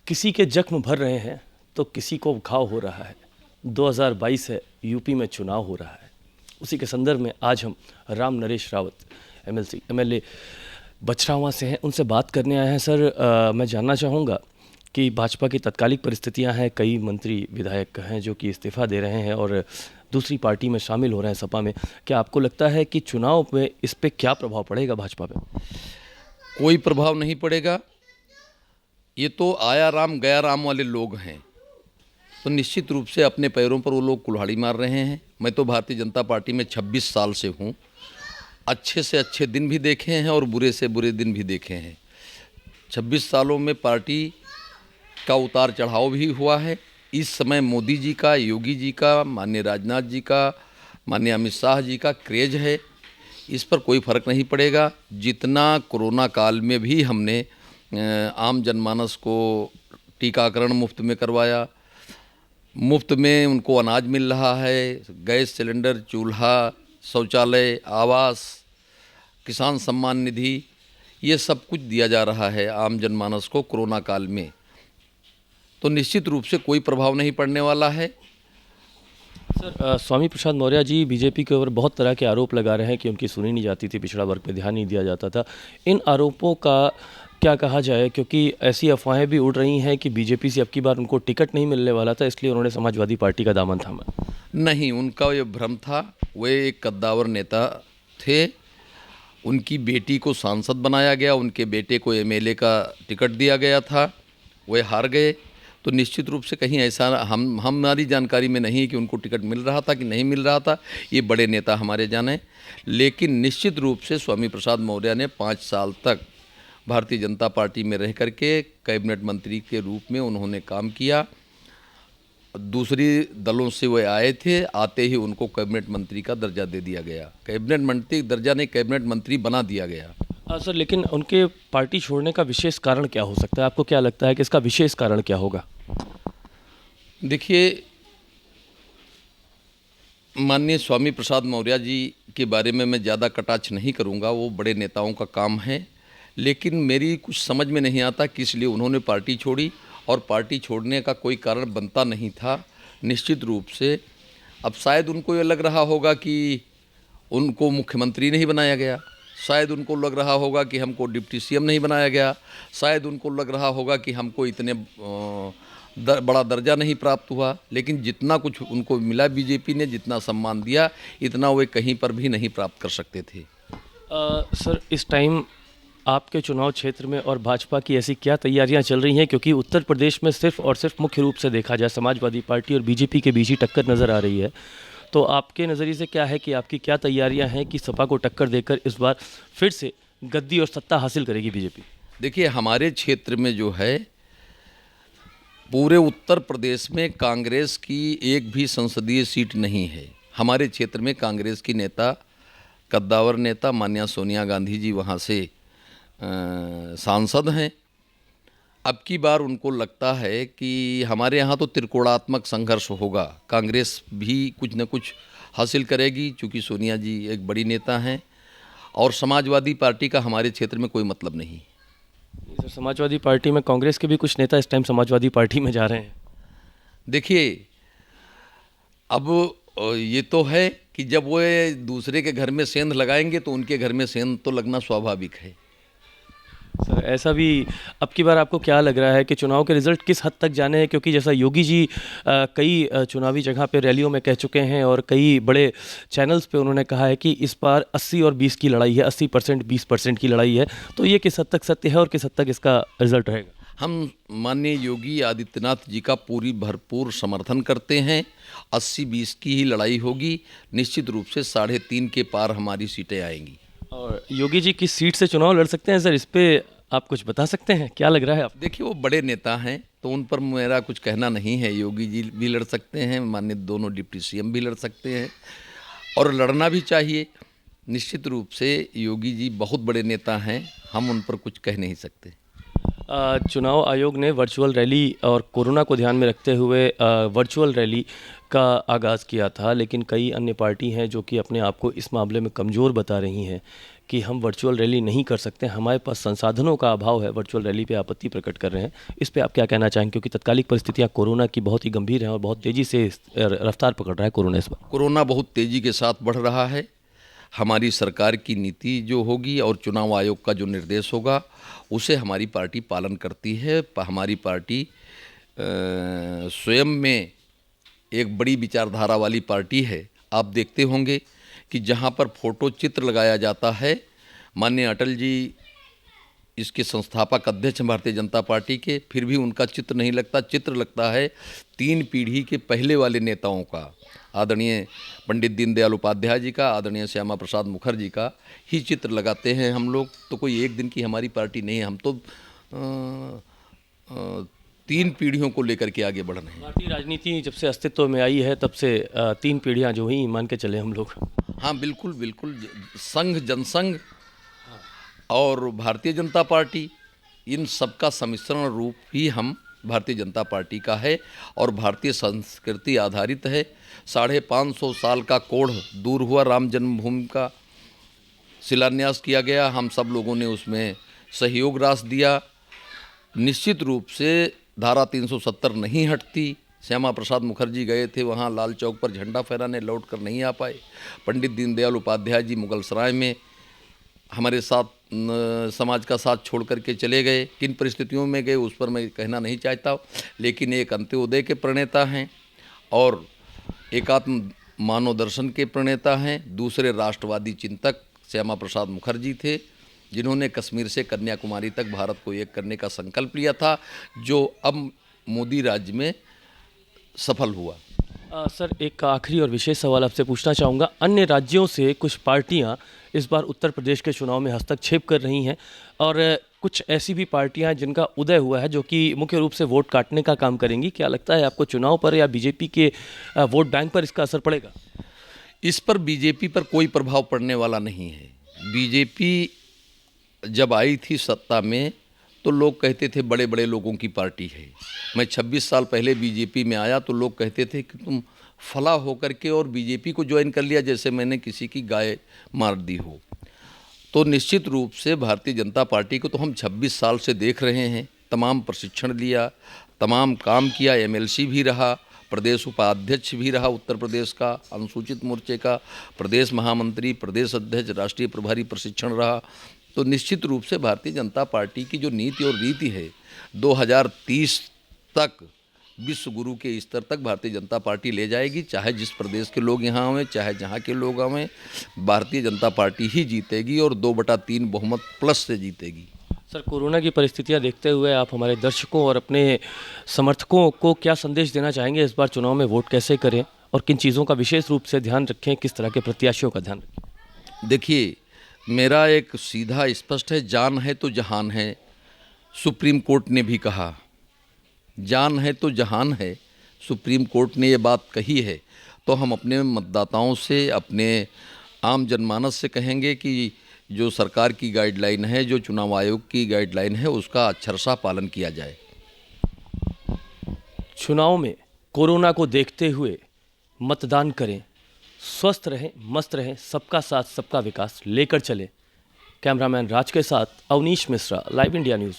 किसी के जख्म भर रहे हैं तो किसी को घाव हो रहा है। 2022 है, यूपी में चुनाव हो रहा है। उसी के संदर्भ में आज हम राम नरेश रावत एमएलए बछरावां से हैं, उनसे बात करने आए हैं। सर, मैं जानना चाहूँगा कि भाजपा की तत्कालिक परिस्थितियां हैं, कई मंत्री विधायक हैं जो कि इस्तीफा दे रहे हैं और दूसरी पार्टी में शामिल हो रहे हैं सपा में। क्या आपको लगता है कि चुनाव में इस पे क्या प्रभाव पड़ेगा भाजपा पे? कोई प्रभाव नहीं पड़ेगा। ये तो आया राम गया राम वाले लोग हैं, तो निश्चित रूप से अपने पैरों पर वो लोग कुल्हाड़ी मार रहे हैं। मैं तो भारतीय जनता पार्टी में 26 साल से हूँ। अच्छे से अच्छे दिन भी देखे हैं और बुरे से बुरे दिन भी देखे हैं। 26 सालों में पार्टी का उतार चढ़ाव भी हुआ है। इस समय मोदी जी का, योगी जी का, माननीय राजनाथ जी का, माननीय अमित शाह जी का क्रेज है। इस पर कोई फ़र्क नहीं पड़ेगा। जितना कोरोना काल में भी हमने आम जनमानस को टीकाकरण मुफ्त में करवाया, मुफ्त में उनको अनाज मिल रहा है, गैस सिलेंडर, चूल्हा, शौचालय, आवास, किसान सम्मान निधि, ये सब कुछ दिया जा रहा है आम जनमानस को कोरोना काल में, तो निश्चित रूप से कोई प्रभाव नहीं पड़ने वाला है। सर, स्वामी प्रसाद मौर्य जी बीजेपी के ऊपर बहुत तरह के आरोप लगा रहे हैं कि उनकी सुनी नहीं जाती थी, पिछड़ा वर्ग पे ध्यान नहीं दिया जाता था। इन आरोपों का क्या कहा जाए, क्योंकि ऐसी अफवाहें भी उड़ रही हैं कि बीजेपी से अब की बार उनको टिकट नहीं मिलने वाला था, इसलिए उन्होंने समाजवादी पार्टी का दामन थामा। नहीं, उनका ये भ्रम था। वे एक कद्दावर नेता थे। उनकी बेटी को सांसद बनाया गया, उनके बेटे को एमएलए का टिकट दिया गया था, वे हार गए। तो निश्चित रूप से कहीं ऐसा हमारी जानकारी में नहीं कि उनको टिकट मिल रहा था कि नहीं मिल रहा था, ये बड़े नेता हमारे जाने। लेकिन निश्चित रूप से स्वामी प्रसाद मौर्य ने 5 साल तक भारतीय जनता पार्टी में रह करके कैबिनेट मंत्री के रूप में उन्होंने काम किया। दूसरी दलों से वे आए थे, आते ही उनको कैबिनेट मंत्री का दर्जा दे दिया गया। कैबिनेट मंत्री दर्जा नहीं, कैबिनेट मंत्री बना दिया गया। सर, लेकिन उनके पार्टी छोड़ने का विशेष कारण क्या हो सकता है? आपको क्या लगता है कि इसका विशेष कारण क्या होगा? देखिए, माननीय स्वामी प्रसाद मौर्य जी के बारे में मैं ज़्यादा कटाक्ष नहीं करूंगा, वो बड़े नेताओं का काम है। लेकिन मेरी कुछ समझ में नहीं आता किस लिए उन्होंने पार्टी छोड़ी, और पार्टी छोड़ने का कोई कारण बनता नहीं था। निश्चित रूप से अब शायद उनको ये लग रहा होगा कि उनको मुख्यमंत्री नहीं बनाया गया, शायद उनको लग रहा होगा कि हमको डिप्टी सीएम नहीं बनाया गया, शायद उनको लग रहा होगा कि हमको इतने बड़ा दर्जा नहीं प्राप्त हुआ। लेकिन जितना कुछ उनको मिला, बीजेपी ने जितना सम्मान दिया, इतना वे कहीं पर भी नहीं प्राप्त कर सकते थे। सर, इस टाइम आपके चुनाव क्षेत्र में और भाजपा की ऐसी क्या तैयारियां चल रही हैं, क्योंकि उत्तर प्रदेश में सिर्फ और सिर्फ मुख्य रूप से देखा जाए समाजवादी पार्टी और बीजेपी के बीच ही टक्कर नज़र आ रही है, तो आपके नज़रिए से क्या है कि आपकी क्या तैयारियां हैं कि सपा को टक्कर देकर इस बार फिर से गद्दी और सत्ता हासिल करेगी बीजेपी? देखिए, हमारे क्षेत्र में जो है, पूरे उत्तर प्रदेश में कांग्रेस की एक भी संसदीय सीट नहीं है। हमारे क्षेत्र में कांग्रेस की नेता, कद्दावर नेता माननीय सोनिया गांधी जी वहाँ से सांसद हैं। अब की बार उनको लगता है कि हमारे यहाँ तो त्रिकोणात्मक संघर्ष होगा, कांग्रेस भी कुछ न कुछ हासिल करेगी, चूँकि सोनिया जी एक बड़ी नेता हैं, और समाजवादी पार्टी का हमारे क्षेत्र में कोई मतलब नहीं। सर, समाजवादी पार्टी में कांग्रेस के भी कुछ नेता इस टाइम समाजवादी पार्टी में जा रहे हैं। देखिए, अब ये तो है कि जब वो दूसरे के घर में सेंध लगाएंगे तो उनके घर में सेंध तो लगना स्वाभाविक है। सर, ऐसा भी अब की बार आपको क्या लग रहा है कि चुनाव के रिजल्ट किस हद तक जाने हैं? क्योंकि जैसा योगी जी कई चुनावी जगह पे रैलियों में कह चुके हैं और कई बड़े चैनल्स पे उन्होंने कहा है कि इस बार 80 और 20 की लड़ाई है, 80% 20% की लड़ाई है, तो ये किस हद तक सत्य है और किस हद तक इसका रिजल्ट रहेगा? हम माननीय योगी आदित्यनाथ जी का पूरी भरपूर समर्थन करते हैं। 80-20 की ही लड़ाई होगी। निश्चित रूप से 3.5 के पार हमारी सीटें आएंगी। और योगी जी किस सीट से चुनाव लड़ सकते हैं सर, इस पे आप कुछ बता सकते हैं? क्या लग रहा है आप? देखिए, वो बड़े नेता हैं तो उन पर मेरा कुछ कहना नहीं है। योगी जी भी लड़ सकते हैं, माननीय दोनों डिप्टी सीएम भी लड़ सकते हैं, और लड़ना भी चाहिए। निश्चित रूप से योगी जी बहुत बड़े नेता हैं, हम उन पर कुछ कह नहीं सकते। चुनाव आयोग ने वर्चुअल रैली और कोरोना को ध्यान में रखते हुए वर्चुअल रैली का आगाज़ किया था, लेकिन कई अन्य पार्टी हैं जो कि अपने आप को इस मामले में कमज़ोर बता रही हैं कि हम वर्चुअल रैली नहीं कर सकते, हमारे पास संसाधनों का अभाव है। वर्चुअल रैली पे आपत्ति प्रकट कर रहे हैं। इस पे आप क्या कहना चाहेंगे, क्योंकि तत्कालिक परिस्थितियां कोरोना की बहुत ही गंभीर हैं और बहुत तेज़ी से रफ्तार पकड़ रहा है कोरोना इस बार। कोरोना बहुत तेज़ी के साथ बढ़ रहा है। हमारी सरकार की नीति जो होगी और चुनाव आयोग का जो निर्देश होगा उसे हमारी पार्टी पालन करती है। हमारी पार्टी स्वयं में एक बड़ी विचारधारा वाली पार्टी है। आप देखते होंगे कि जहाँ पर फोटो चित्र लगाया जाता है, माननीय अटल जी इसके संस्थापक अध्यक्ष हैं भारतीय जनता पार्टी के, फिर भी उनका चित्र नहीं लगता। चित्र लगता है 3 पीढ़ी के पहले वाले नेताओं का, आदरणीय पंडित दीनदयाल उपाध्याय जी का, आदरणीय श्यामा प्रसाद मुखर्जी का ही चित्र लगाते हैं हम लोग। तो कोई एक दिन की हमारी पार्टी नहीं है, हम तो 3 पीढ़ियों को लेकर के आगे बढ़ रहे हैं। भारतीय राजनीति जब से अस्तित्व में आई है तब से 3 पीढ़ियां जो ही मान के चले हम लोग। हाँ बिल्कुल बिल्कुल, संघ जनसंघ और भारतीय जनता पार्टी, इन सब का सम्मिश्रण रूप ही हम भारतीय जनता पार्टी का है और भारतीय संस्कृति आधारित है। 550 साल का कोढ़ दूर हुआ, राम जन्मभूमि का शिलान्यास किया गया, हम सब लोगों ने उसमें सहयोग रास दिया। निश्चित रूप से धारा 370 नहीं हटती। श्यामा प्रसाद मुखर्जी गए थे वहाँ लाल चौक पर झंडा फहराने, लौट कर नहीं आ पाए। पंडित दीनदयाल उपाध्याय जी मुगलसराय में हमारे साथ समाज का साथ छोड़ करके चले गए। किन परिस्थितियों में गए उस पर मैं कहना नहीं चाहता, लेकिन एक अंत्योदय के प्रणेता हैं और एकात्म मानव दर्शन के प्रणेता हैं। दूसरे राष्ट्रवादी चिंतक श्यामा प्रसाद मुखर्जी थे, जिन्होंने कश्मीर से कन्याकुमारी तक भारत को एक करने का संकल्प लिया था, जो अब मोदी राज्य में सफल हुआ। सर, एक आखिरी और विशेष सवाल आपसे पूछना चाहूँगा। अन्य राज्यों से कुछ पार्टियां इस बार उत्तर प्रदेश के चुनाव में हस्तक्षेप कर रही हैं और कुछ ऐसी भी पार्टियां हैं जिनका उदय हुआ है जो कि मुख्य रूप से वोट काटने का काम करेंगी। क्या लगता है आपको चुनाव पर या बीजेपी के वोट बैंक पर इसका असर पड़ेगा? इस पर बीजेपी पर कोई प्रभाव पड़ने वाला नहीं है। बीजेपी जब आई थी सत्ता में तो लोग कहते थे बड़े बड़े लोगों की पार्टी है। मैं 26 साल पहले बीजेपी में आया तो लोग कहते थे कि तुम फला होकर के और बीजेपी को ज्वाइन कर लिया, जैसे मैंने किसी की गाय मार दी हो। तो निश्चित रूप से भारतीय जनता पार्टी को तो हम 26 साल से देख रहे हैं। तमाम प्रशिक्षण लिया, तमाम काम किया, एमएलसी भी रहा, प्रदेश उपाध्यक्ष भी रहा उत्तर प्रदेश का, अनुसूचित मोर्चे का प्रदेश महामंत्री, प्रदेश अध्यक्ष, राष्ट्रीय प्रभारी प्रशिक्षण रहा। तो निश्चित रूप से भारतीय जनता पार्टी की जो नीति और रीति है, 2030 तक विश्व गुरु के स्तर तक भारतीय जनता पार्टी ले जाएगी। चाहे जिस प्रदेश के लोग यहाँ आवें, चाहे जहाँ के लोग आवें, भारतीय जनता पार्टी ही जीतेगी और 2/3 बहुमत प्लस से जीतेगी। सर, कोरोना की परिस्थितियां देखते हुए आप हमारे दर्शकों और अपने समर्थकों को क्या संदेश देना चाहेंगे? इस बार चुनाव में वोट कैसे करें और किन चीज़ों का विशेष रूप से ध्यान रखें, किस तरह के प्रत्याशियों का ध्यान रखें? देखिए, मेरा एक सीधा स्पष्ट है, जान है तो जहान है। सुप्रीम कोर्ट ने भी कहा, जान है तो जहान है। सुप्रीम कोर्ट ने ये बात कही है, तो हम अपने मतदाताओं से, अपने आम जनमानस से कहेंगे कि जो सरकार की गाइडलाइन है, जो चुनाव आयोग की गाइडलाइन है, उसका अक्षरशः पालन किया जाए। चुनाव में कोरोना को देखते हुए मतदान करें, स्वस्थ रहें, मस्त रहें, सबका साथ सबका विकास लेकर चलें। कैमरामैन राज के साथ Awanish Mishra, live India news.